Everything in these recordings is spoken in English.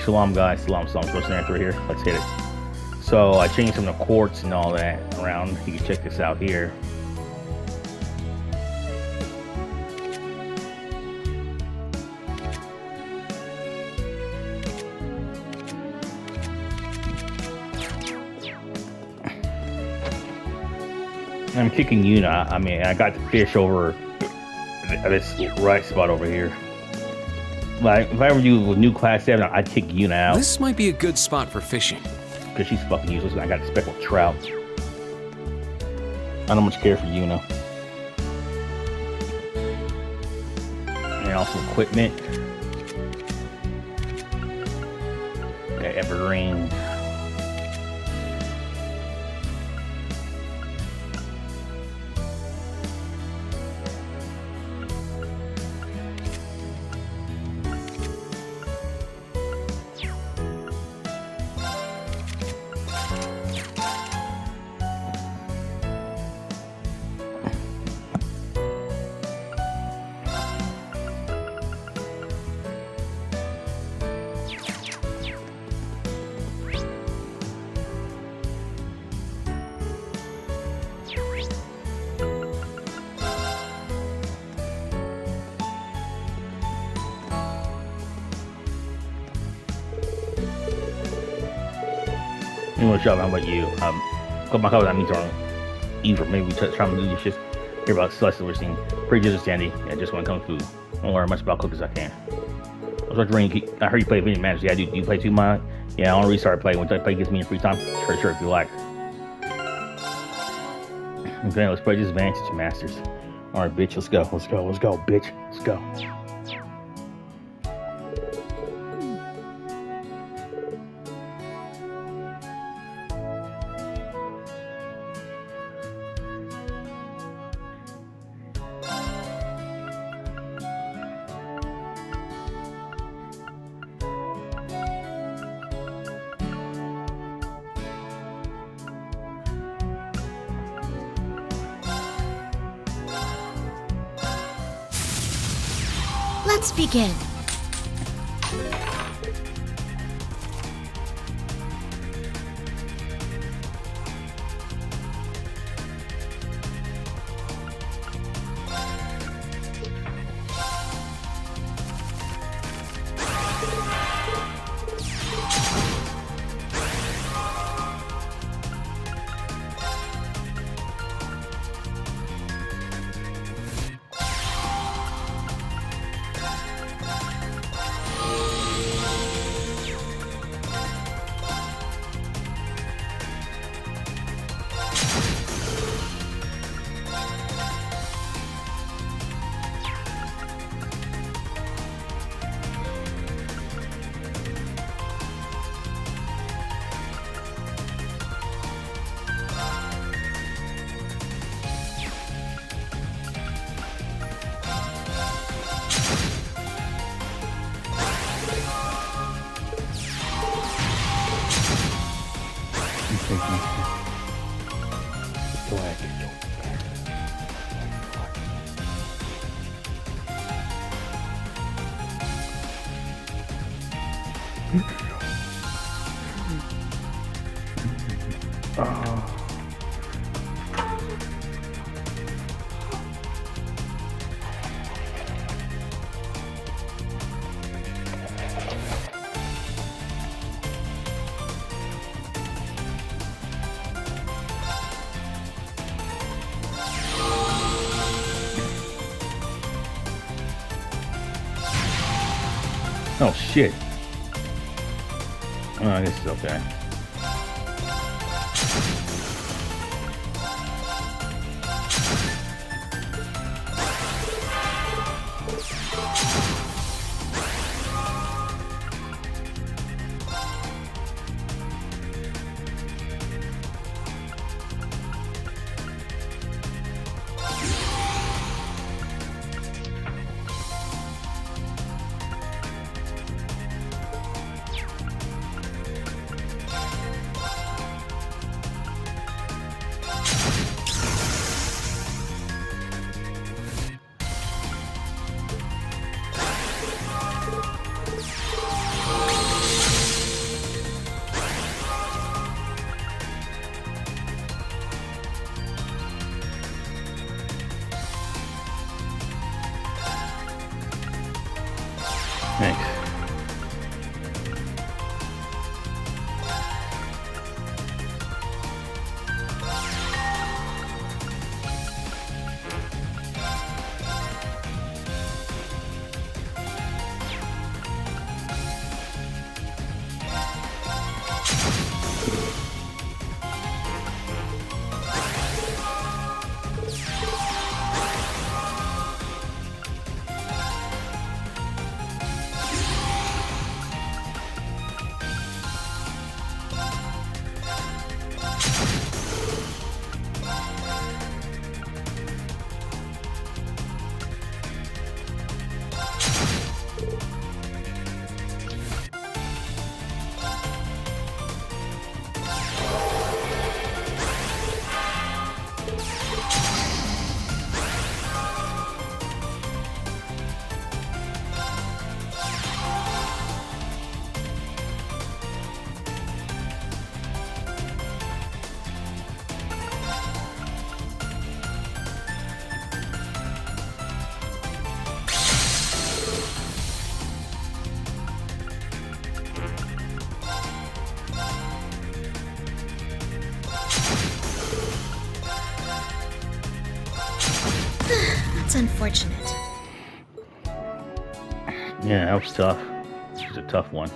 Shalom, guys. Shalom. First answer here. Let's hit it. So I changed some of the quartz and all that around. You can check this out here. I'm kicking Yuna. I mean, I got the fish over this right spot over here. Like, if I ever do a new class 7, I'd kick Yuna out. This might be a good spot for fishing. Because she's fucking useless, and I got the speckled trout. I don't much care for Yuna. And also equipment. Got Ae-Ferrion. What's up? How about you? Got my color that means wrong. Either maybe we try to do just hear about celestial we're seeing. Pretty just Sandy. Yeah, just when it comes to don't learn much about cookies as I can. I was wondering, I heard you play video managers. Yeah, do you play too much? Yeah, I want to restart playing when I play gives me free time. Sure, if you like. Okay, let's play this Vantage Masters. Alright, bitch, let's go, bitch. Let's go. Let's begin. Oh shit. Oh, this is okay. Thanks. That's unfortunate. Yeah, that was tough. This was a tough one.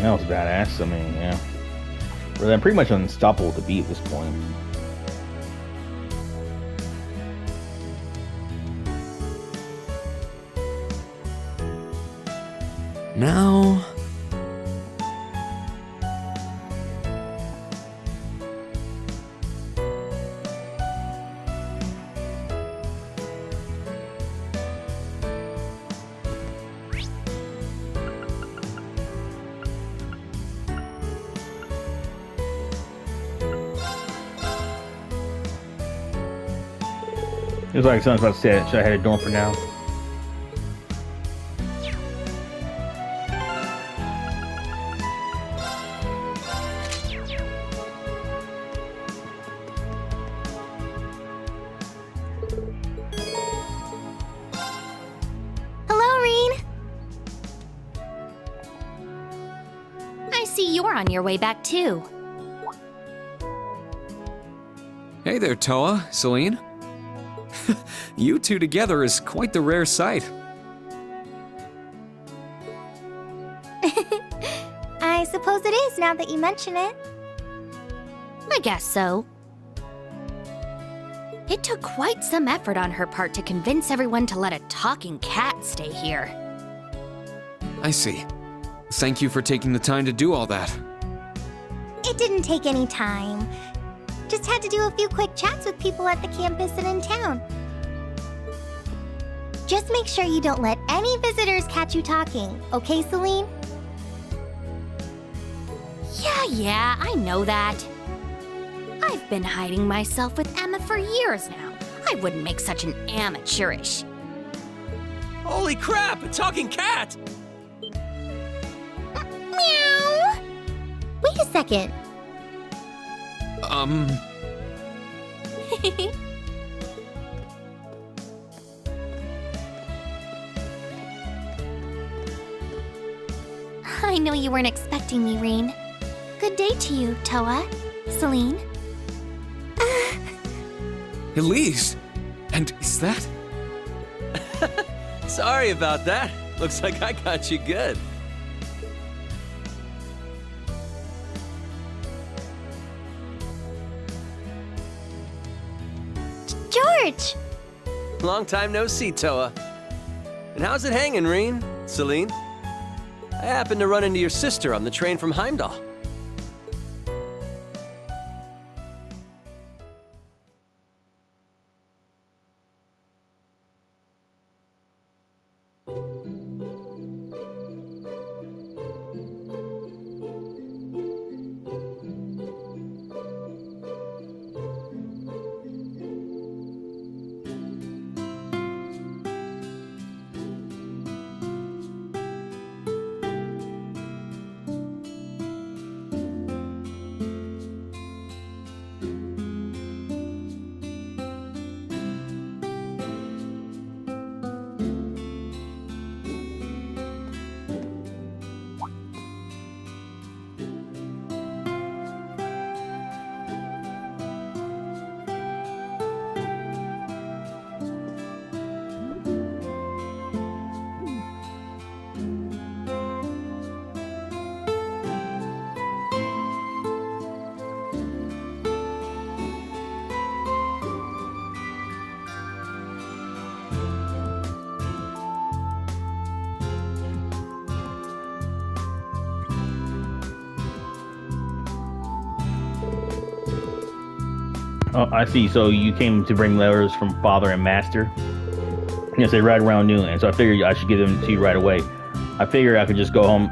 That was badass. I mean, yeah. But I'm pretty much unstoppable to beat at this point. Now... It was like someone's about to say, should I head a dorm for now? Hello, Rean. I see you're on your way back too. Hey there, Toa, Celine. You two together is quite the rare sight. I suppose it is now that you mention it. I guess so. It took quite some effort on her part to convince everyone to let a talking cat stay here. I see. Thank you for taking the time to do all that. It didn't take any time. Just had to do a few quick chats with people at the campus and in town. Just make sure you don't let any visitors catch you talking, okay, Celine? Yeah, I know that. I've been hiding myself with Emma for years now. I wouldn't make such an amateurish. Holy crap, a talking cat! Meow! Wait a second. I know you weren't expecting me, Rean. Good day to you, Toa. Celine. Elise! And is that? Sorry about that. Looks like I got you good. George! Long time no see, Toa. And how's it hanging, Rean? Celine? I happened to run into your sister on the train from Heimdall. Oh, I see. So you came to bring letters from father and master? Yes, they right around noon, and so I figured I should give them to you right away. I figured I could just go home,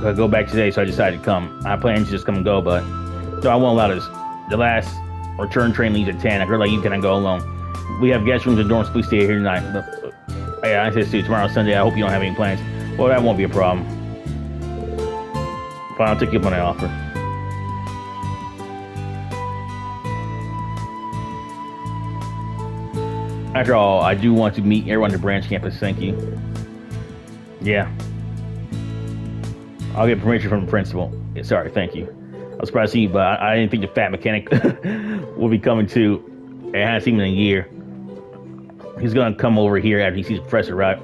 go back today, so I decided to come. I planned to just come and go, but no, I won't allow this. The last return train leaves at 10. A girl like you cannot go alone. We have guest rooms and dorms. Please stay here tonight. But, yeah, I said, too. Tomorrow's Sunday. I hope you don't have any plans. Well, that won't be a problem. Fine, I'll take you up on that offer. After all, I do want to meet everyone at the branch campus. Thank you. Yeah. I'll get permission from the principal. Yeah, sorry, thank you. I was surprised to see you, but I didn't think the fat mechanic will be coming too. I haven't seen him in a year. He's gonna come over here after he sees the professor, right?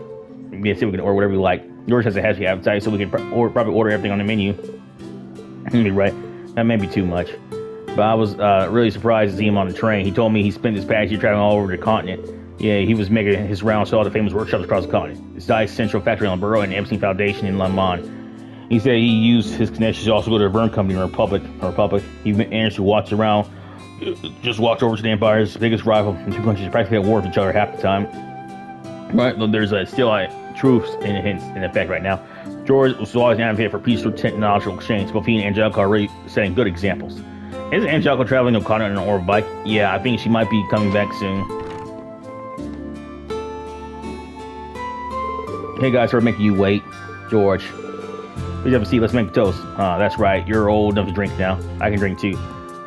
Yeah, see if we can order whatever we like. Yours has a hefty appetite, so we can probably order everything on the menu. You're right. That may be too much. But I was really surprised to see him on the train. He told me he spent this past year traveling all over the continent. Yeah, he was making his rounds to all the famous workshops across the continent. His Dice Central Factory on Burrow and Epstein Foundation in Le Mans. He said he used his connections to also go to the Verne Company in Republic. He managed to watch around, just walked over to the Empire's biggest rival, and two countries practically at war with each other half the time. Right, there's still truce in effect right now. George was always an advocate for peaceful technological exchange. Both he and Angelica are really setting good examples. Isn't Angelica traveling to the continent on an orb bike? Yeah, I think she might be coming back soon. Hey guys, for making you wait. George. Please have a seat, let's make a toast. That's right, you're old enough to drink now. I can drink too.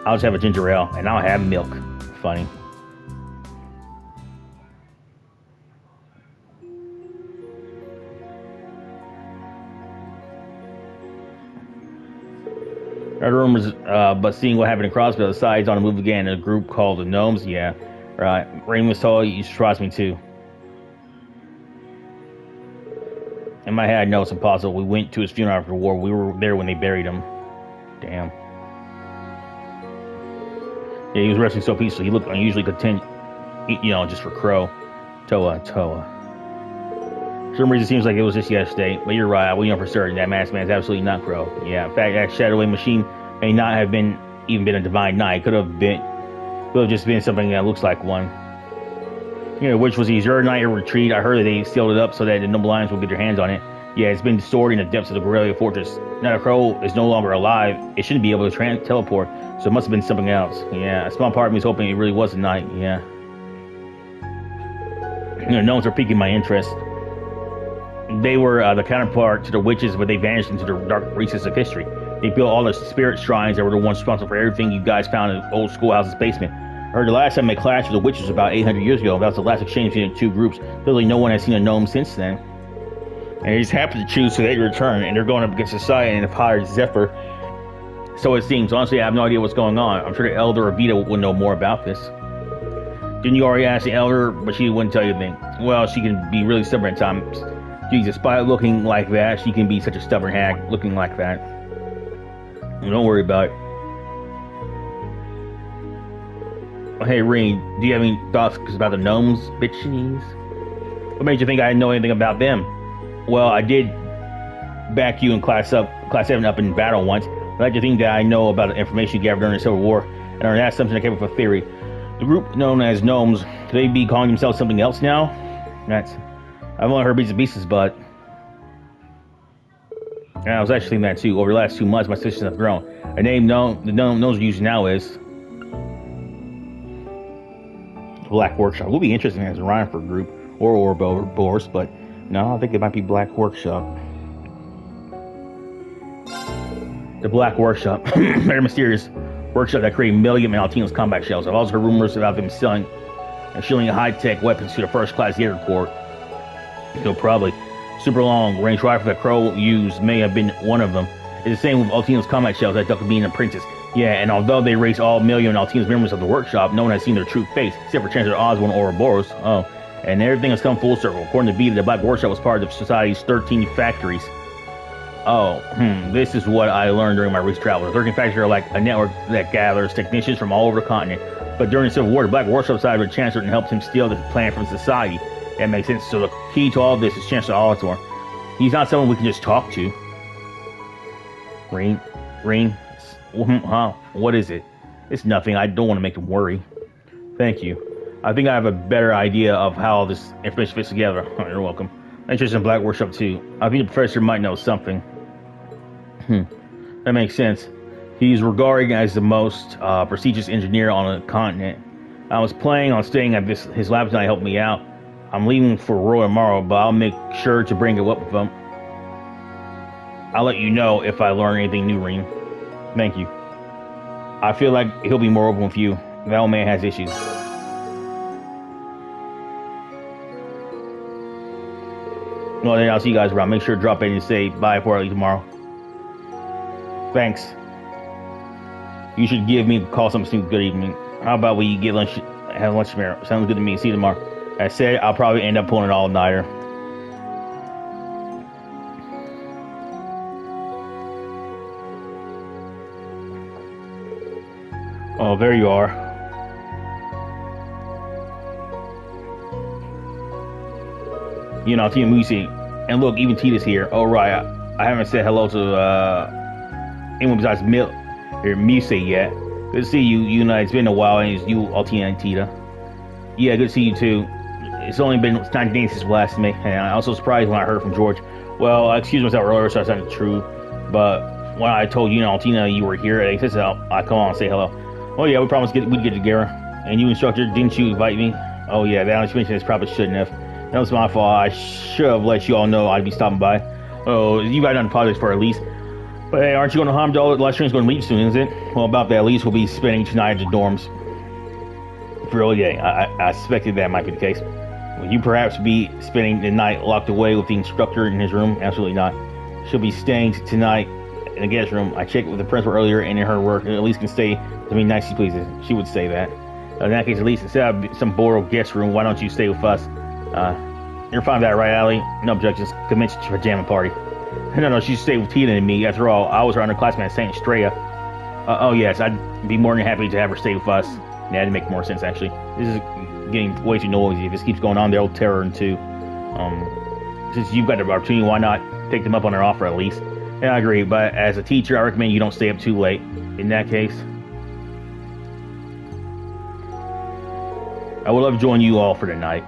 I'll just have a ginger ale, and I'll have milk. Funny. I heard rumors, but seeing what happened in Crossville, the side's on the move again. A group called the Gnomes, yeah. Right, Rean was told you should trust me too. In my head, I know it's impossible. We went to his funeral after the war. We were there when they buried him. Damn. Yeah, he was resting so peacefully. He looked unusually content, you know, just for Crow. Toa. For some reason, it seems like it was just yesterday. But you're right. We know for certain that masked man is absolutely not Crow. Yeah, in fact, that shadowing machine may not have even been a divine knight. Could have just been something that looks like one. You know, which was the Azure Knight retreat. I heard that they sealed it up so that the Noble Lions will get their hands on it. Yeah, it's been stored in the depths of the Borrelia Fortress. Now the Crow is no longer alive. It shouldn't be able to teleport, so it must have been something else. Yeah, a small part of me is hoping it really was a knight. Yeah. You know, gnomes are piquing my interest. They were the counterpart to the witches, but they vanished into the dark recesses of history. They built all the spirit shrines that were the ones responsible for everything you guys found in the old schoolhouse's basement. I heard the last time they clashed with the witches was about 800 years ago. That was the last exchange between the two groups. Clearly no one has seen a gnome since then. And they just happened to choose today to return, and they're going up against society and have hired Zephyr. So it seems. Honestly, I have no idea what's going on. I'm sure the Elder Avita would know more about this. Didn't you already ask the Elder, but she wouldn't tell you anything? Well, she can be really stubborn at times. Geez, despite looking like that, she can be such a stubborn hag looking like that. Don't worry about it. Hey, Rean, do you have any thoughts about the gnomes, bitches? What made you think I didn't know anything about them? Well, I did back you in Class 7 up in battle once. I'd like to think that I know about the information you gathered during the Civil War, and on that assumption I came up with a theory. The group known as gnomes, could they be calling themselves something else now? I've only heard bits and pieces, but... And I was actually thinking that too. Over the last 2 months, my suspicions have grown. A name the gnomes are using now is... Black Workshop. It would be interesting as a rhyme for a group, or Ouroboros, but no, I think it might be Black Workshop. The Black Workshop. They're a mysterious workshop that created million Maltino's combat shells. I've also heard rumors about them selling and shilling high-tech weapons to the first-class Jaeger Corps. So probably super long-range rifle that Crow used may have been one of them. It's the same with Altino's combat shells that duck being an apprentice. Yeah, and although they erased all million Altino's members of the workshop, no one has seen their true face, except for Chancellor Oswald or Ouroboros. Oh, and everything has come full circle. According to Vita, the Black Workshop was part of society's 13 factories. Oh, this is what I learned during my recent travels. The 13 factories are like a network that gathers technicians from all over the continent. But during the Civil War, the Black Workshop sided with the Chancellor and helped him steal the plan from society. That makes sense. So the key to all of this is Chancellor Oswald. He's not someone we can just talk to. Rean? Huh? What is it? It's nothing. I don't want to make him worry. Thank you. I think I have a better idea of how this information fits together. Oh, you're welcome. I'm interested in Black Workshop too. I think the professor might know something. That makes sense. He's regarded as the most prestigious engineer on the continent. I was planning on staying at his lab tonight to help me out. I'm leaving for Roy tomorrow, but I'll make sure to bring it up with him. I'll let you know if I learn anything new, Rean. Thank you. I feel like he'll be more open with you. That old man has issues. Well, then I'll see you guys around. Make sure to drop in and say bye before I leave tomorrow. Thanks. You should give me a call sometime. Good evening. How about we get lunch? Have lunch tomorrow. Sounds good to me. See you tomorrow. I said I'll probably end up pulling an all-nighter. Oh, there you are. You know, Tina Musi. And look, even Tita's here. Oh, right. I haven't said hello to anyone besides Musi yet. Good to see you, Una. It's been a while, and it's you, Altina, and Tita. Yeah, good to see you, too. It's only been 9 days since last me, and I was also surprised when I heard from George. Well, I excused myself earlier, so that's not true. But when I told you, Altina, you were here, they said so. I come on and say hello. Oh, yeah, we promised we'd get together. And you, Instructor, didn't you invite me? Oh, yeah, that you mentioned this probably shouldn't have. That was my fault. I should have let you all know I'd be stopping by. Oh, you got nothing projects for at least. But hey, aren't you going to Hamdall? The last train's going to leave soon, isn't it? Well, about that, at least we'll be spending each night at the dorms. For real, yeah, I suspected that might be the case. Will you perhaps be spending the night locked away with the Instructor in his room? Absolutely not. She'll be staying tonight in the guest room. I checked with the principal earlier, and in her work, at least can stay to me nice she pleases. She would say that. In that case, at least instead of some borrowed guest room, why don't you stay with us? You're fine with that, right, Allie? No objections. Commence your pajama party. No, she should stay with Tina and me. After all, I was her underclassman at St. Estrella. Oh, yes, I'd be more than happy to have her stay with us. Yeah, that'd make more sense, actually. This is getting way too noisy. If this keeps going on, they'll tear her in two. Since you've got the opportunity, why not take them up on their offer at least? Yeah, I agree, but as a teacher, I recommend you don't stay up too late. In that case, I would love to join you all for the night.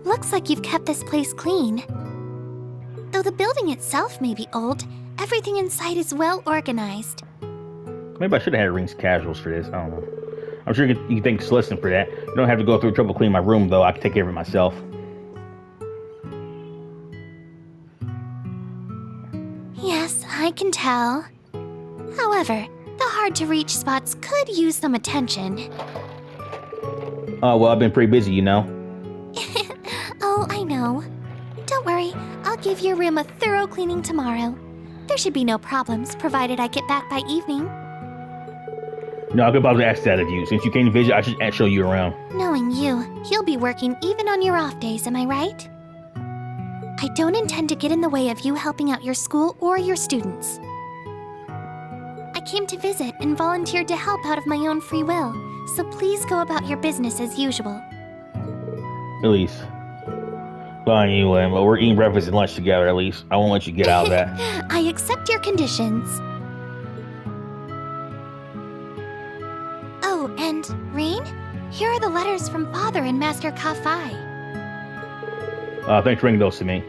Looks like you've kept this place clean. Though the building itself may be old, everything inside is well organized. Maybe I should have had Rean's casuals for this. I don't know. I'm sure you can thank Celestin for that. You don't have to go through trouble cleaning my room, though. I can take care of it myself. Yes, I can tell. However, the hard-to-reach spots could use some attention. Oh, well, I've been pretty busy, you know. Oh, I know. Don't worry, I'll give your room a thorough cleaning tomorrow. There should be no problems, provided I get back by evening. No, I could probably ask that of you. Since you came to visit, I should show you around. Knowing you, you'll be working even on your off days, am I right? I don't intend to get in the way of you helping out your school or your students. I came to visit and volunteered to help out of my own free will, so please go about your business as usual. Elise. Well, anyway, well, we're eating breakfast and lunch together, at least. I won't let you get out of that. I accept your conditions. Oh, and Rean? Here are the letters from Father and Master Ka-Fai. Thanks for bringing those to me.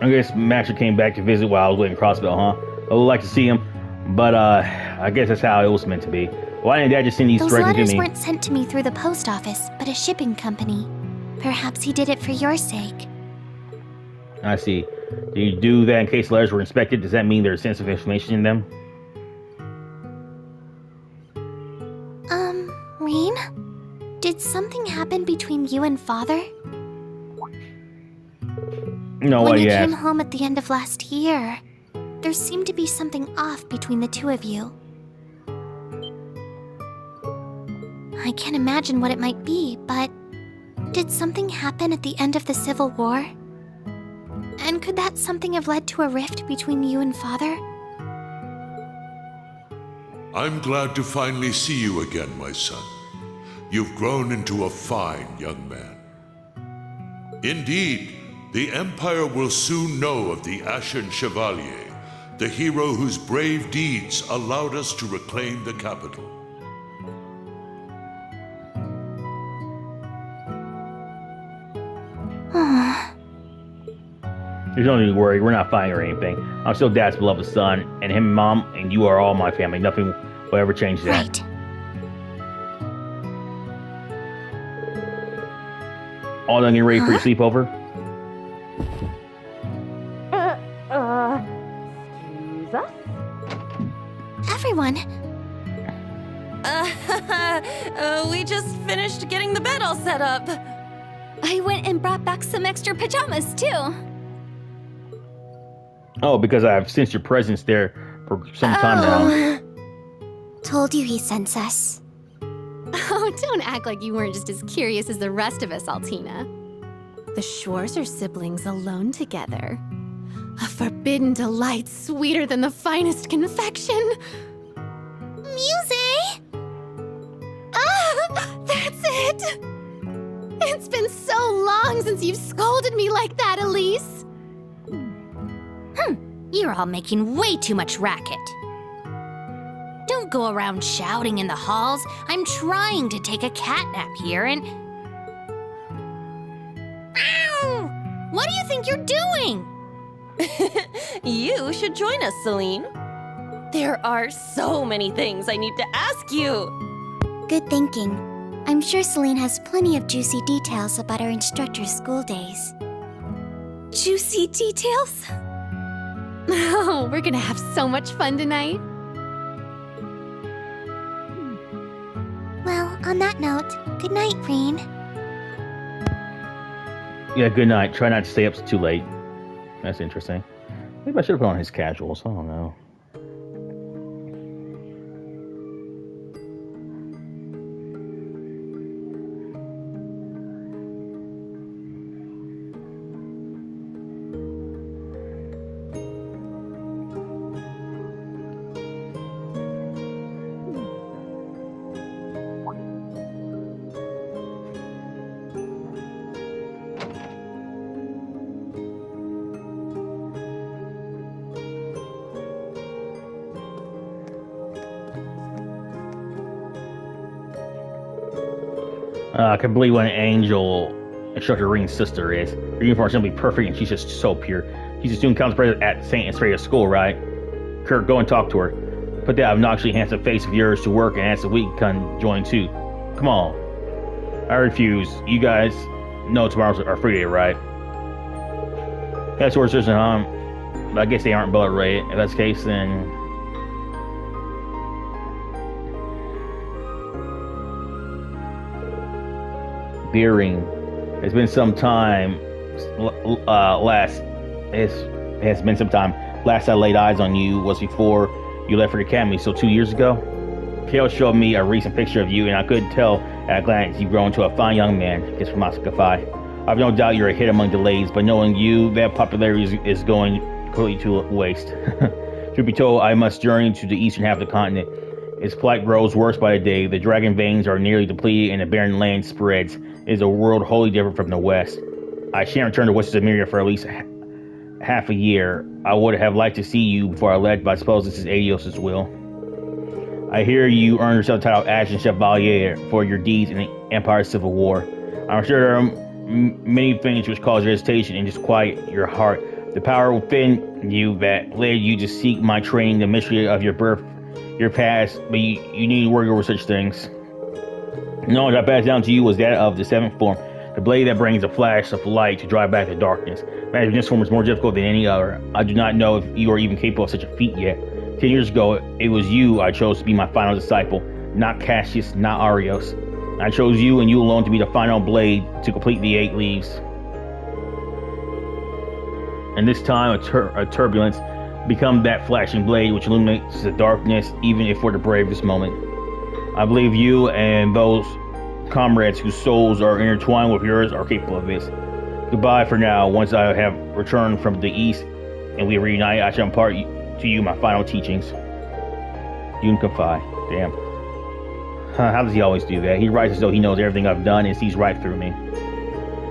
I guess Master came back to visit while I was waiting in Crossville, huh? I would like to see him, but I guess that's how it was meant to be. Why didn't Dad just send these directly to me? Those letters weren't sent to me through the post office, but a shipping company. Perhaps he did it for your sake. I see. Do you do that in case the letters were inspected? Does that mean there's sensitive information in them? Rean? Did something happen between you and Father? No, When you yes. came home at the end of last year, there seemed to be something off between the two of you. I can't imagine what it might be, but did something happen at the end of the Civil War? And could that something have led to a rift between you and Father? I'm glad to finally see you again, my son. You've grown into a fine young man. Indeed, the Empire will soon know of the Ashen Chevalier, the hero whose brave deeds allowed us to reclaim the capital. There's no need to worry. We're not fighting or anything. I'm still Dad's beloved son, and him and Mom, and you are all my family. Nothing will ever change that. Right. All done getting ready for your sleepover? Excuse us? Everyone, We just finished getting the bed all set up. I went and brought back some extra pajamas, too. Oh, because I've sensed your presence there for some time now. told you he sends us. Oh, don't act like you weren't just as curious as the rest of us, Altina. The Schwarzer siblings alone together. A forbidden delight sweeter than the finest confection. Muse! Ah, that's it! It's been so long since you've scolded me like that, Elise. You're all making way too much racket. Don't go around shouting in the halls. I'm trying to take a cat nap here and... Ow! What do you think you're doing? You should join us, Celine. There are so many things I need to ask you. Good thinking. I'm sure Celine has plenty of juicy details about our instructor's school days. Juicy details? Oh, we're gonna have so much fun tonight. Well, on that note, good night, Rean. Yeah, good night. Try not to stay up too late. That's interesting. Maybe I should have put on his casuals. I don't know. I can believe when an angel Instructor Rean's sister is. Her uniform is simply perfect, and she's just so pure. She's a student council president at St. Ae-Ferrion school, right? Kurt, go and talk to her. Put that obnoxiously handsome face of yours to work and ask if we can join too. Come on. I refuse. You guys know tomorrow's our free day, right? That's where it's but I guess they aren't bullet rated. If that's the case, then Beering. It's been some time. It has been some time. Last I laid eyes on you was before you left for the academy, so 2 years ago. Kale showed me a recent picture of you, and I could tell at a glance you've grown into a fine young man. Kiss from Moscow. I've no doubt you're a hit among the ladies, but knowing you, that popularity is going completely to waste. Truth be told, I must journey to the eastern half of the continent. Its plight grows worse by the day. The dragon veins are nearly depleted, and the barren land spreads. It is a world wholly different from the west. I shan't return to West Emiria for at least half a year. I would have liked to see you before I left, but I suppose this is Adios' will. I hear you earned yourself the title of Ashen Chevalier for your deeds in the Empire's Civil War. I'm sure there are many things which cause your hesitation and disquiet your heart. The power within you that led you to seek my training, the mystery of your birth, your past, but you need to worry over such things. The knowledge I passed down to you was that of the seventh form, the blade that brings a flash of light to drive back the darkness. Managing this form is more difficult than any other. I do not know if you are even capable of such a feat yet. 10 years ago, it was you I chose to be my final disciple, not Cassius, not Arios. I chose you and you alone to be the final blade to complete the 8 leaves. And this time, a turbulence become that flashing blade which illuminates the darkness, even if for the bravest moment. I believe you and those comrades whose souls are intertwined with yours are capable of this. Goodbye for now. Once I have returned from the east and we reunite, I shall impart to you my final teachings. You can confide. Damn. How does he always do that? He writes as though he knows everything I've done and sees right through me.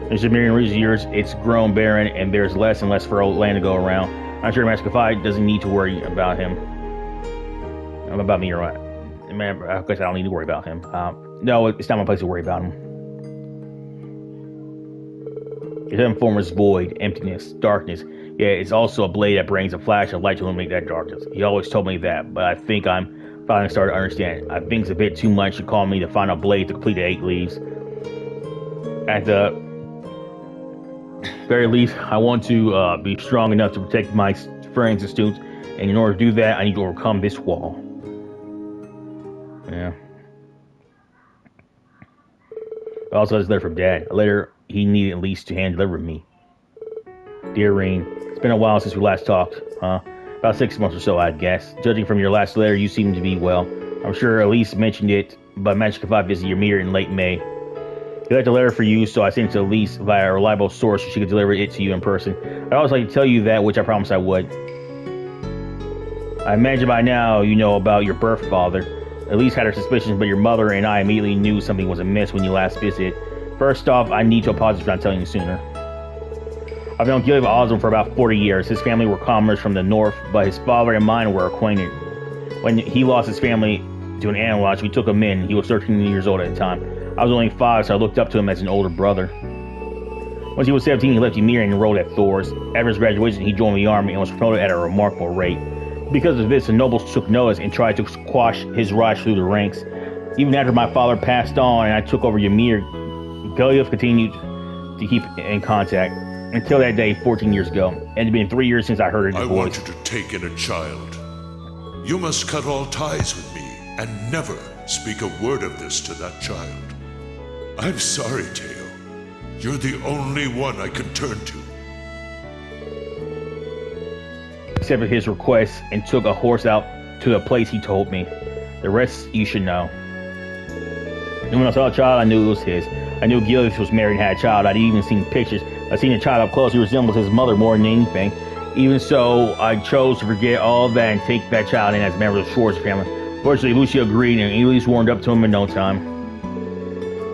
There's a million years, it's grown barren, and there's less and less fertile land to go around. I'm sure Master Confide doesn't need to worry about him. About me, or what? Man, I guess I don't need to worry about him. No, it's not my place to worry about him. His hidden form is void, emptiness, darkness. Yeah, it's also a blade that brings a flash of light to illuminate that darkness. He always told me that, but I think I'm finally starting to understand. I think it's a bit too much to call me the final blade to complete the 8 leaves. At the very least, I want to be strong enough to protect my friends and students, and in order to do that, I need to overcome this wall. Yeah. I also had this letter from Dad. A letter he needed at least to hand deliver me. Dear Rean, it's been a while since we last talked, huh? About 6 months or so, I'd guess. Judging from your last letter, you seem to be well. I'm sure Elise mentioned it, but Magic Confide visited your mirror in late May. He left a letter for you, so I sent it to Elise via a reliable source so she could deliver it to you in person. I'd always like to tell you that, which I promised I would. I imagine by now you know about your birth father. Elise had her suspicions, but your mother and I immediately knew something was amiss when you last visited. First off, I need to apologize for not telling you sooner. I've known Gilead Osborne for about 40 years. His family were commoners from the north, but his father and mine were acquainted. When he lost his family to an animal lodge, we took him in. He was 13 years old at the time. I was only 5, so I looked up to him as an older brother. Once he was 17, he left Ymir and enrolled at Thors. After his graduation, he joined the army and was promoted at a remarkable rate. Because of this, the nobles took notice and tried to squash his rise through the ranks. Even after my father passed on and I took over Ymir, Gilead continued to keep in contact. Until that day, 14 years ago. And it's been 3 years since I heard his voice. I want you to take in a child. You must cut all ties with me and never speak a word of this to that child. I'm sorry, Teo. You're the only one I can turn to. Accepted his request and took a horse out to the place he told me. The rest you should know. And when I saw a child, I knew it was his. I knew Gilead was married and had a child. I'd even seen pictures. I'd seen the child up close. He resembles his mother more than anything. Even so, I chose to forget all of that and take that child in as a member of the Schwarzer family. Fortunately, Lucia agreed and Elise warmed up to him in no time.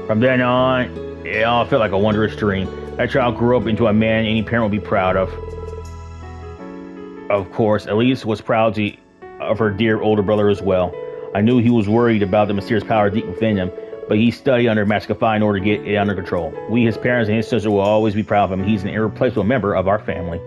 From then on, it all felt like a wondrous dream. That child grew up into a man any parent would be proud of. Of course, Elise was proud of her dear older brother as well. I knew he was worried about the mysterious power deep within him. but he studied under Master Kafai in order to get it under control. We, his parents and his sister, will always be proud of him. He's an irreplaceable member of our family.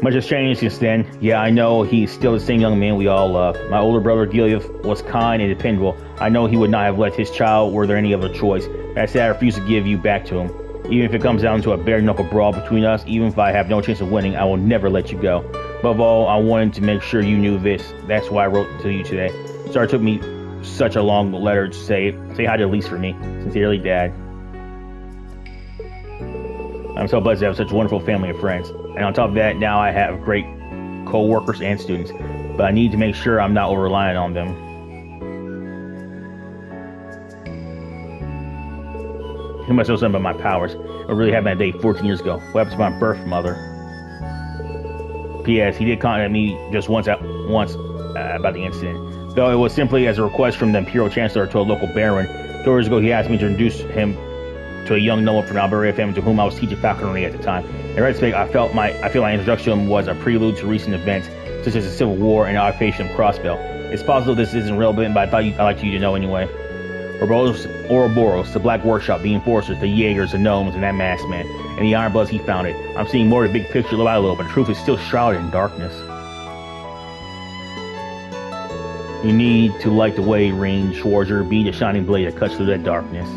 Much has changed since then. Yeah, I know he's still the same young man we all love. My older brother, Gilead, was kind and dependable. I know he would not have let his child were there any other choice. That said, I refuse to give you back to him. Even if it comes down to a bare-knuckle brawl between us, even if I have no chance of winning, I will never let you go. Above all, I wanted to make sure you knew this. That's why I wrote to you today. Sorry it took me such a long letter to say hi to Elise for me. Sincerely, Dad. I'm so blessed to have such a wonderful family of friends. And on top of that, now I have great co-workers and students. But I need to make sure I'm not over-reliant on them. He must know something about my powers. I really happened that day 14 years ago. What happened to my birth mother? P.S. He did contact me just once about the incident. Though it was simply as a request from the Imperial Chancellor to a local baron. 2 years ago, he asked me to introduce him to a young noble from the Alberia family to whom I was teaching falconry at the time. In retrospect, I feel my introduction to him was a prelude to recent events, such as the Civil War and the occupation of Crossbell. It's possible this isn't relevant, but I thought I'd like you to know anyway. Ouroboros, the Black Workshop, the Enforcers, the Jaegers, the Gnomes, and that masked man, and the Ironbloods he founded. I'm seeing more of the big picture little by little, but the truth is still shrouded in darkness. You need to light the way, Rean Schwarzer. Be the shining blade that cuts through that darkness.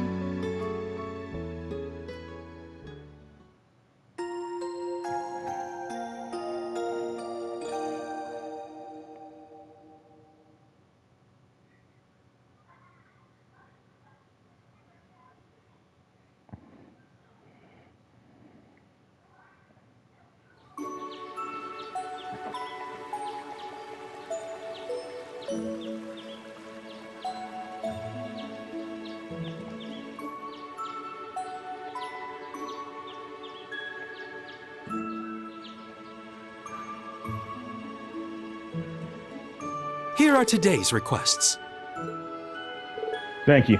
Here are today's requests. Thank you.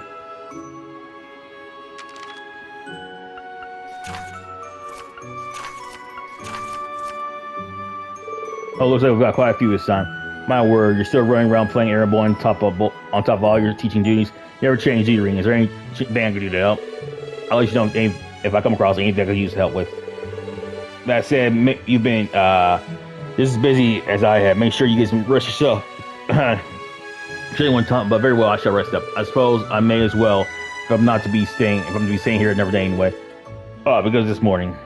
Oh, looks like we've got quite a few this time. My word, you're still running around playing Airboy on top of all your teaching duties. You never change, do you, Rean? Is there any thing I can do to help? I'll let you know if I come across anything I can use help with. That said, you've been just as busy as I have. Make sure you get some rest yourself. Shouldn't want time, but very well, I shall rest up. I suppose I may as well, if I'm to be staying here another day anyway. Because this morning.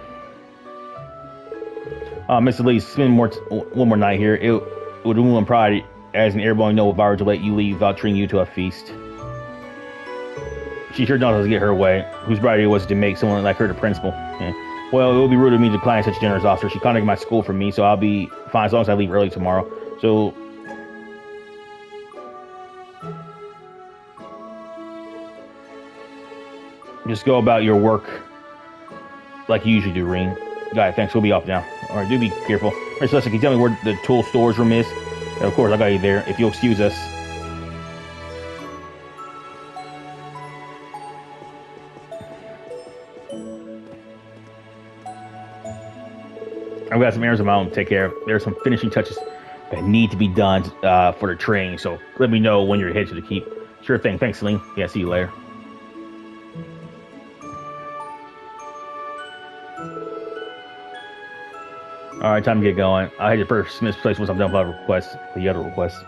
Mr. Lee, spend one more night here. It would ruin my pride as an airborne noble if I were to let you leave without treating you to a feast. She sure knows how to get her way. Whose bride it was to make someone like her the principal. Yeah. Well, it would be rude of me to decline such a generous offer. She contacted my school for me, so I'll be fine as long as I leave early tomorrow. So just go about your work like you usually do, Rean. Got it, thanks. We'll be off now. Alright, do be careful. Alright, so listen, can you tell me where the tool storage room is? Yeah, of course, I got you there. If you'll excuse us. I've got some errands of my own to take care of. There are some finishing touches that need to be done for the training, so let me know when you're headed to the keep. Sure thing. Thanks, Celine. Yeah, see you later. Alright, time to get going. I'll head to first Smith's place once I'm done with the other requests.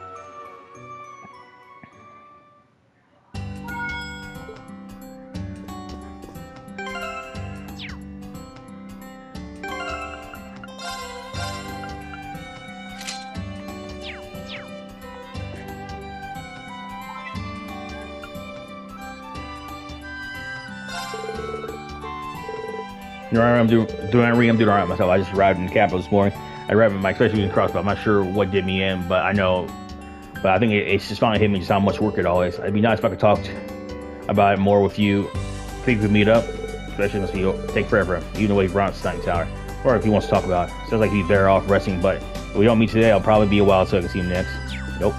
I'm doing alright myself. I just arrived in the capital this morning. I arrived at my specialty crossbow. I'm not sure what did me in, but I think it's just finally hit me just how much work it all is. It'd be nice if I could talk about it more with you. Think we could meet up, especially unless you take forever. You know what he brought to Stunning Tower. Or if he wants to talk about it. Sounds like he's better off resting, but if we don't meet today, I'll probably be a while so I can see him next. Nope.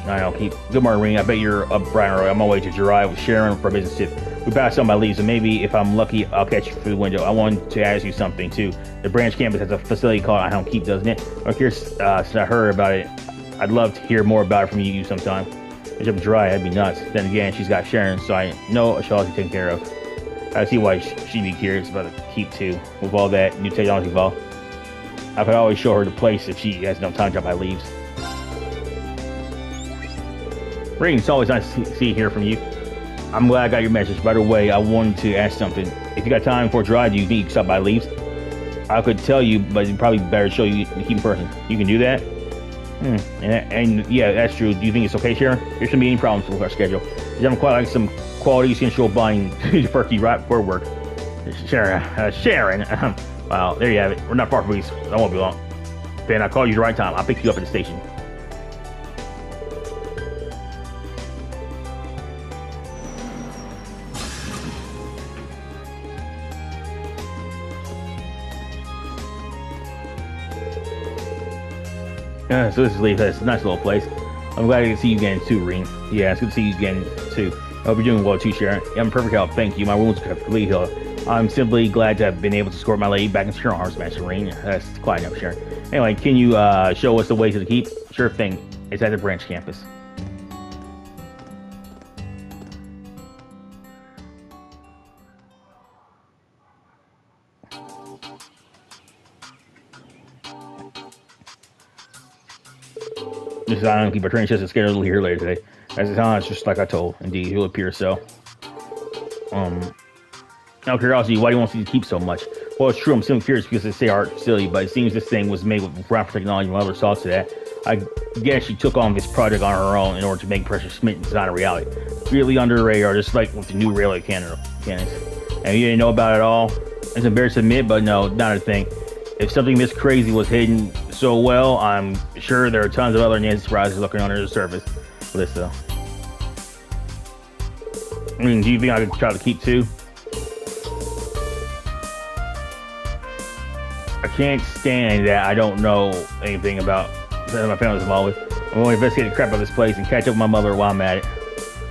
I'll keep. Good morning, Rean. I bet you're up bright and early. I'm on my way to Jirai with Sharon for a business trip. We passed on my leaves, and maybe if I'm lucky, I'll catch you through the window. I wanted to ask you something, too. The branch campus has a facility called I Helm Keep, doesn't it? I'm curious, since I heard about it, I'd love to hear more about it from you sometime. If I'm dry, that'd be nuts. Then again, she's got Sharon, so I know she'll be taken care of. I see why she'd be curious about the keep too. With all that new technology involved, I could always show her the place if she has no time to drop by leaves. Rean, it's always nice to see hear from you. I'm glad I got your message. By the way, I wanted to ask something. If you got time for a drive, do you think you can stop by leaves? I could tell you, but it'd probably better show you the keep in person. You can do that? And yeah, that's true. Do you think it's okay, Sharon? There shouldn't be any problems with our schedule. You haven't quite like some quality sensual buying perky right for work. Sharon, wow, there you have it. We're not far from these. That won't be long. Then I'll call you the right time. I'll pick you up at the station. So this is Leaf. It's a nice little place. I'm glad I can see you again too, Rean. Yeah, it's good to see you again too. I hope you're doing well too, Sharon. Yeah, I'm perfect health, thank you. My wounds have completely healed. I'm simply glad to have been able to escort my lady back into Sharon Harvest Master, Rean. That's quite enough, Sharon. Anyway, can you show us the way to the keep? Sure thing. It's at the branch campus. This is keep our training session scheduled here later today. As it's on, it's just like I told. Indeed, he'll appear so. Out of curiosity, why do you want to keep so much? Well, it's true, I'm simply curious because they say art facility, but it seems this thing was made with proper technology and other saws to that. I guess she took on this project on her own in order to make Precious Smith design a reality. Really under the radar, just like with the new railway mechanics. And you didn't know about it at all? It's embarrassing to admit, but no, not a thing. If something this crazy was hidden so well, I'm sure there are tons of other nasty surprises lurking under the surface. For this though. I mean, do you think I could try to keep too? I can't stand that I don't know anything about that my family's involved with. I'm going to investigate the crap out of this place and catch up with my mother while I'm at it.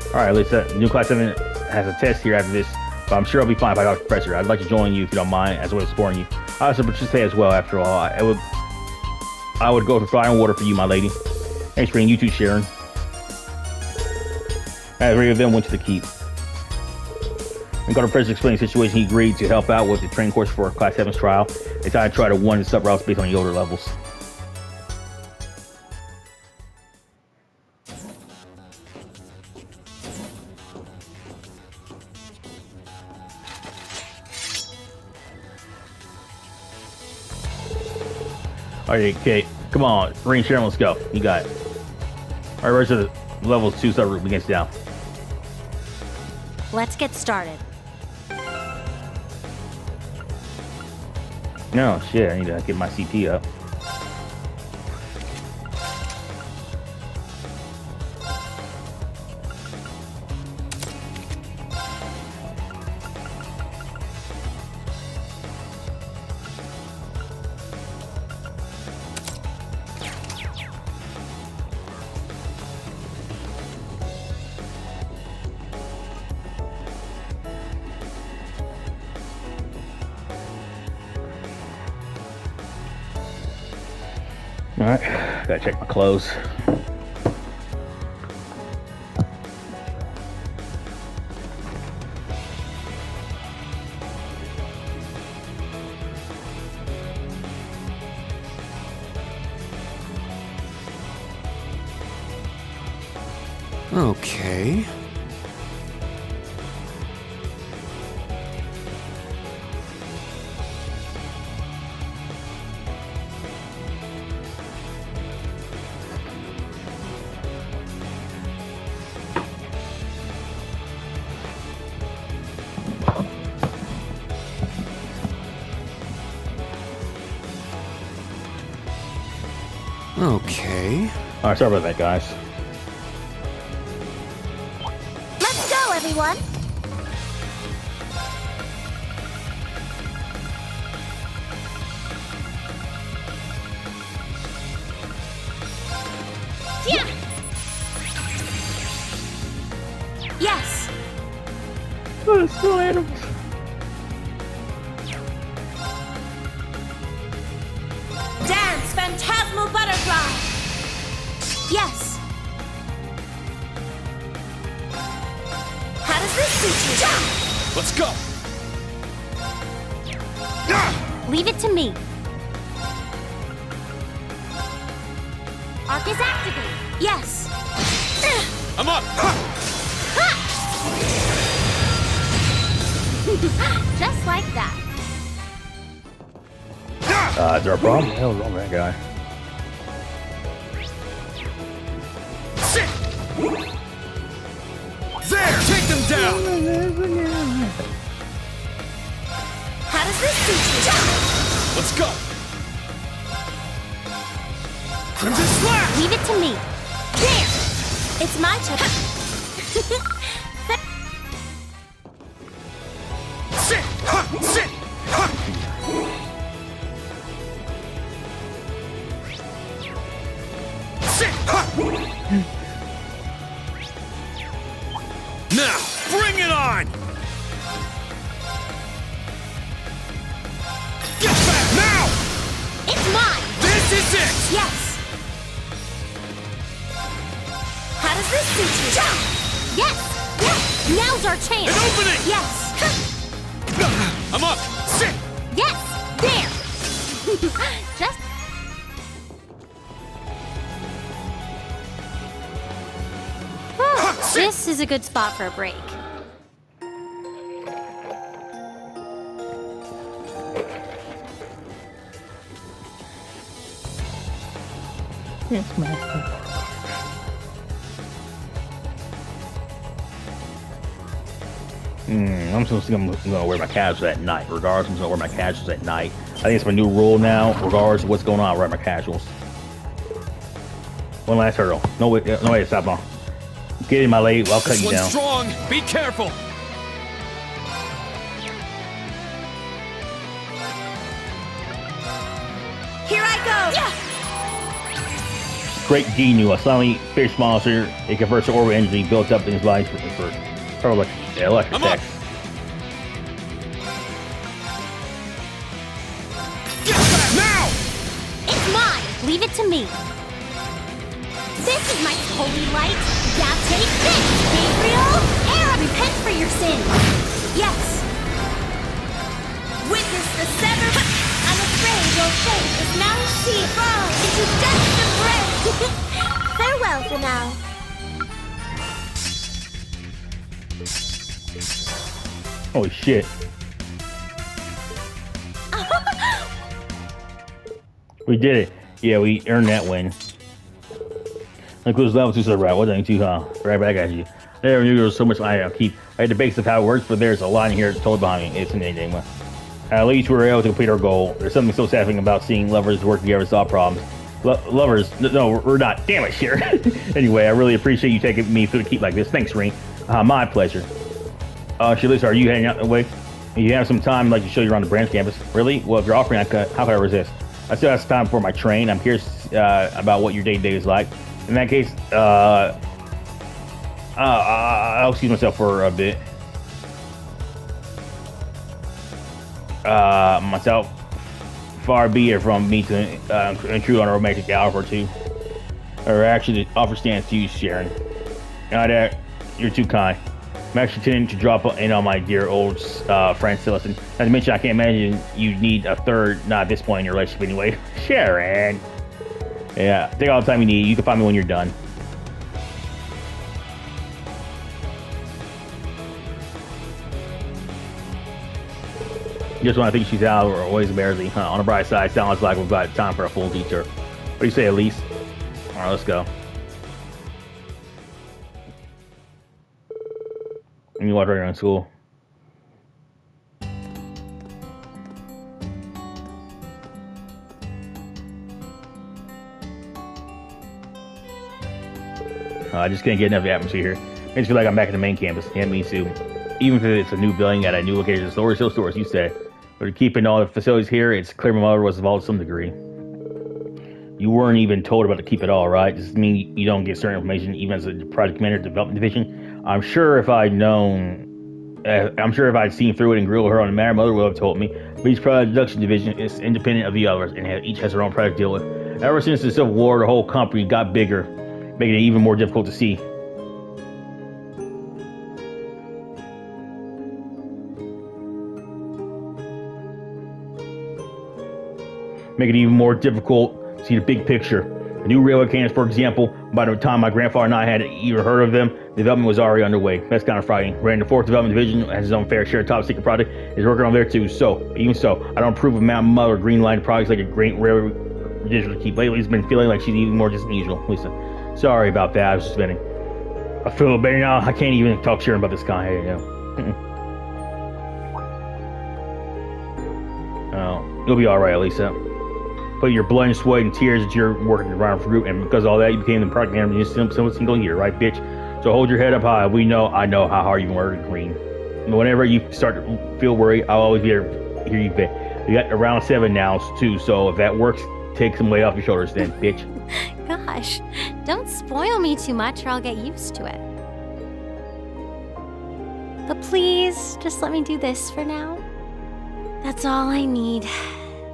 Alright, Lisa, new class 7 has a test here after this, but I'm sure I'll be fine if I got the professor. I'd like to join you if you don't mind, as a way of supporting you. I also participate as well, after all. I would go for fire and water for you, my lady. Thanks for you too, Sharon. As three of them went to the keep. And got a professor explaining the situation. He agreed to help out with the training course for Class 7's trial. They decided to try to one the sub routes based on the older levels. Alright, okay, come on, Rean, Sharon, let's go. You got it. Alright, where's the levels 2 subroute begins down? Let's get started. No, shit, I need to get my CP up. Alright, gotta check my clothes. Okay. Okay. Alright, sorry about that, guys. Let's go, everyone! Yeah! Yes! Oh, it's still animals. Dance, phantasmal butterfly! Yes! Let's go! Leave it to me. Arc is activated. Yes. I'm up! Just like that. Is there a problem? What the hell is wrong with that guy? Sit! There! Take them down! How does this suit you? Let's go! Crimson Slash! Leave it to me. There! It's my turn. Sit! Ha! Sit! Ha! Sit! Ha! Now, bring it on! Get back now! It's mine. This is it! Yes. How does this suit you? Yes. Yes. Now's our chance. An opening! Yes. I'm up! Sit! Yes. There. Just. This is a good spot for a break. Yes, master. I'm supposed to I'm gonna wear my casuals at night. Regardless, I'm gonna wear my casuals at night. I think it's my new rule now. Regardless of what's going on, I wear my casuals. One last hurdle. No way to stop on. Get in my lane. I'll cut This you one's down. strong! Be careful! Here I go. Yeah. Great Genu, a slimy fish monster. It converts to orbital energy built up in his body for electric I'm up. attacks. Get back now! It's mine. Leave it to me. This is my holy light. Now take this, Gabriel. Aaron, repent for your sins. Yes. Witness the severed. I'm afraid your fate is now sealed into dust and bread. Farewell for now. Holy shit. We did it. Yeah, we earned that win. Includes level 2 server, right? Wasn't too, huh? Right back at you. I never knew there was so much I keep. I had the basics of how it works, but there's a line here totally behind me. It's an enigma. At least we were able to complete our goal. There's something so satisfying about seeing lovers work together to solve problems. Lovers? No, we're not. Damn it, Sharon. Anyway, I really appreciate you taking me through the keep like this. Thanks, Rean. My pleasure. Shalisa, are you heading out the way? You have some time, I'd like to show you around the branch campus. Really? Well, if you're offering, how could I resist? I still have some time before my train. I'm curious about what your day-to-day is like. In that case, I'll excuse myself for a bit. Myself, far be it from me to intrude on a romantic hour or two. Or actually, the offer stands to you, Sharon. You're too kind. I'm actually tending to drop in on my dear old friend Celestin. Not to mention, I can't imagine you need a third, not at this point in your relationship anyway. Sharon! Yeah, take all the time you need. You can find me when you're done. Just when I think she's out or always embarrassing. On the bright side, sounds like we've got time for a full detour. What do you say, Elise? Alright, let's go. And you watch right around school. I just can't get enough of the atmosphere here. Makes me feel like I'm back at the main campus. Yeah, me too. Even if it's a new building at a new location, stores, still stores, you said. But keeping all the facilities here, it's clear my mother was involved to some degree. You weren't even told about to keep it all, right? Does this mean you don't get certain information even as a project manager development division? I'm sure if I'd seen through it and grilled her on the matter, mother would have told me. But each production division is independent of the others and each has their own product to deal with. Ever since the Civil War, the whole company got bigger, making it even more difficult to see. make it even more difficult to see the big picture. The new railway cannons, for example, by the time my grandfather and I had even heard of them, the development was already underway. That's kind of frightening. Ran the 4th Development Division has his own fair share of top secret project. Is working on there too. So, even so, I don't approve of Mountain Mother or Green Line projects like a great railway digital to keep. Lately, it's been feeling like she's even more distant than usual. Lisa, sorry about that. I was just venting. I feel better now. I can't even talk sharing about this guy. You know. Oh, you'll be all right, Lisa. Put your blood and sweat and tears that you're working around for group, and because of all that, you became the product manager in a single year, right, bitch? So hold your head up high. I know how hard you work, Green. Whenever you start to feel worried, I'll always be there to hear you bet. You got around 7 now, too, so if that works, take some weight off your shoulders then, bitch. Gosh, don't spoil me too much or I'll get used to it. But please, just let me do this for now. That's all I need.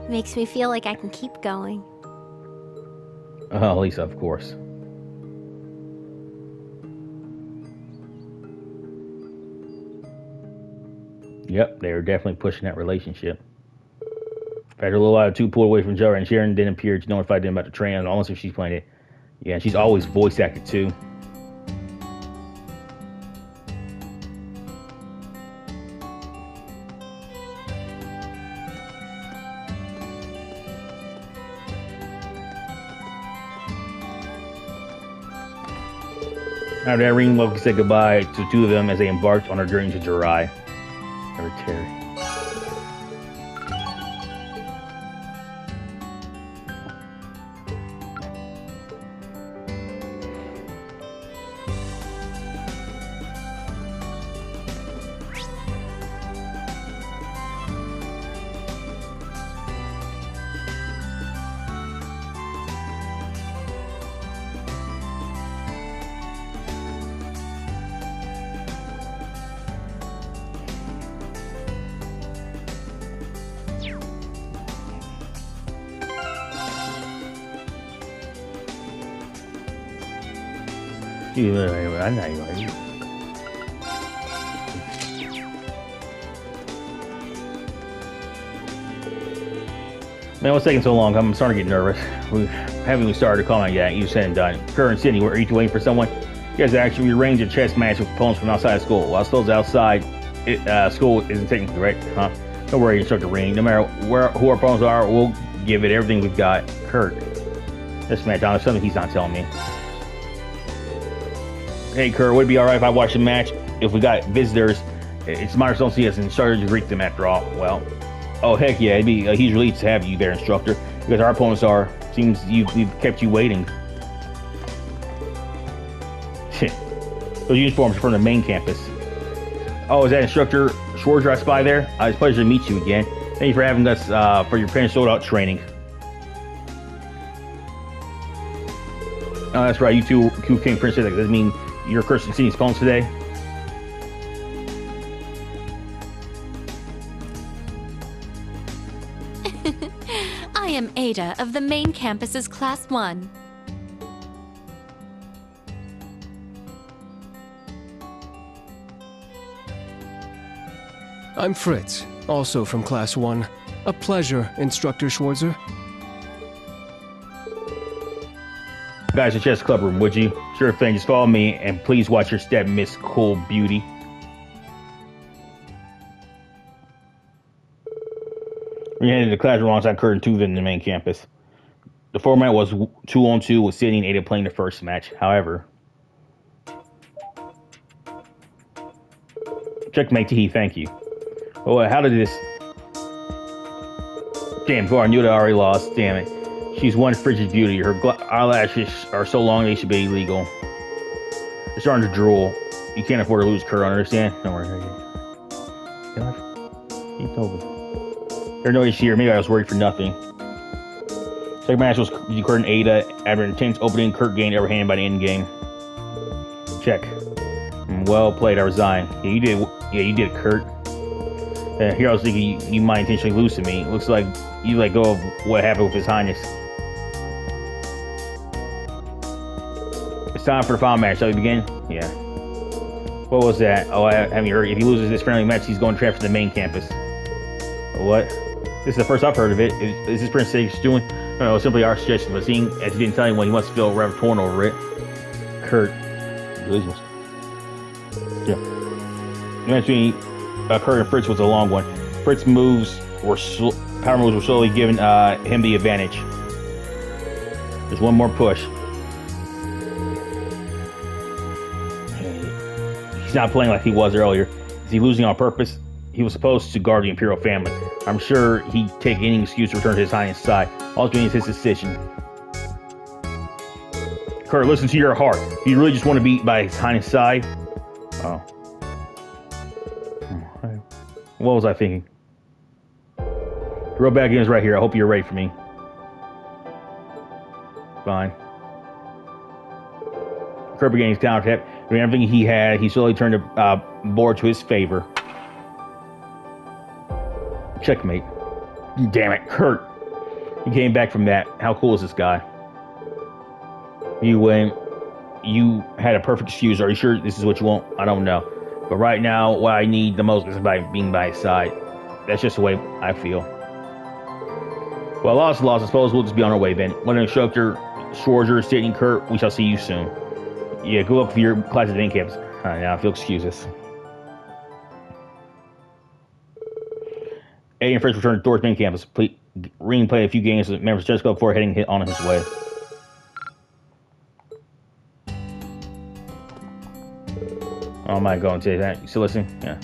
Makes me feel like I can keep going. Oh, Lisa, of course. Yep, they were definitely pushing that relationship. After a little while, the two pulled away from each other, and Sharon didn't appear to notify them about the train, almost if she's playing it. Yeah, she's always voice acted too. After that, Rean Loki said goodbye to 2 of them as they embarked on their journey to Jirai. Or Terry. Man, what's taking so long? I'm starting to get nervous. We haven't even started to call out yet. You said and done. Kerr and Sydney, are you waiting for someone? You guys actually rearranged a chess match with opponents from outside of school. While those outside school isn't technically right, huh? Don't worry, Instructor Rean. No matter who our opponents are, we'll give it everything we've got. Kurt. This match, there's something he's not telling me. Hey, Kurt, would it be alright if I watch the match? If we got visitors, it's minor don't see us and started to greet them after all. Well, oh heck yeah, it'd be a huge relief to have you there, Instructor. Because our opponents are, seems we've kept you waiting. Shit. Those uniforms are from the main campus. Oh, is that Instructor Schwarzer I spy there? It's a pleasure to meet you again. Thank you for having us for your pen sold out training. Oh, that's right, you two King Princess. Does that mean you're cursing Sydney's phones today? I am Ada of the main campus's Class 1. I'm Fritz, also from Class 1. A pleasure, Instructor Schwarzer. Guys, the chess club room, would you? Sure thing, just follow me, and please watch your step, Miss Cool Beauty. We headed to the classroom alongside Kurt and 2 in the main campus. The format was 2-on-2 with Sydney and Ada playing the first match. However, checkmate Teehee, thank you. Oh, how did this? Damn, before I knew it, I already lost. Damn it. She's one frigid beauty. Her eyelashes are so long they should be illegal. They're starting to drool. You can't afford to lose, Kurt, understand? Don't worry. Keep over. There's no issue here. Maybe I was worried for nothing. Second match was Kurt and Ada. After an intense opening, Kurt gained upper hand by the end game. Check. Well played, I resign. Yeah, you did, Kurt. Here I was thinking you might intentionally lose to me. Looks like you let go of what happened with His Highness. It's time for the final match. Shall we begin? Yeah. What was that? Oh, I haven't heard. If he loses this friendly match, he's going to transfer to the main campus. What? This is the first I've heard of it. Is this Prince Sage doing? No, simply our suggestion, but seeing as he didn't tell anyone, he must feel rather torn over it. Kurt. Yeah. The match between Kurt and Fritz was a long one. Fritz's power moves were slowly giving him the advantage. There's one more push. He's not playing like he was earlier. Is he losing on purpose? He was supposed to guard the Imperial family. I'm sure he'd take any excuse to return to his Highness' side. All he's doing is his decision. Kurt, listen to your heart. Do you really just want to be by his Highness' side? Oh. What was I thinking? The road back in is right here. I hope you're ready for me. Fine. Kurt began his counterattack. Doing everything he had, he slowly turned the board to his favor. Checkmate. Damn it, Kurt. He came back from that. How cool is this guy? You had a perfect excuse. Are you sure this is what you want? I don't know. But right now, what I need the most is being by his side. That's just the way I feel. Well, lost. I suppose we'll just be on our way then. When Instructor Schwarzer, Sydney, Kurt, we shall see you soon. Yeah, good luck for your class at the main campus. Now, if you'll excuse us. Ae and Fritz returned to Thor's main campus. Rean played a few games with members just before heading on his way. Oh my god, say that. You still listening? Yeah.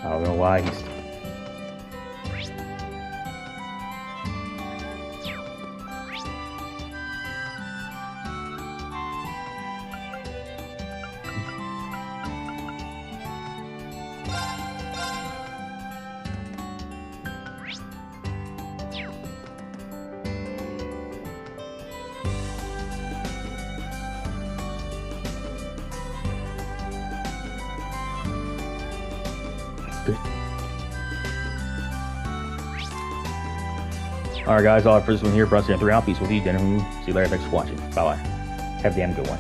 I don't know why he's... Alright guys, all for this one here. Brought you 3 out. Peace with you. Then see you later. Thanks for watching. Bye bye. Have a damn good one.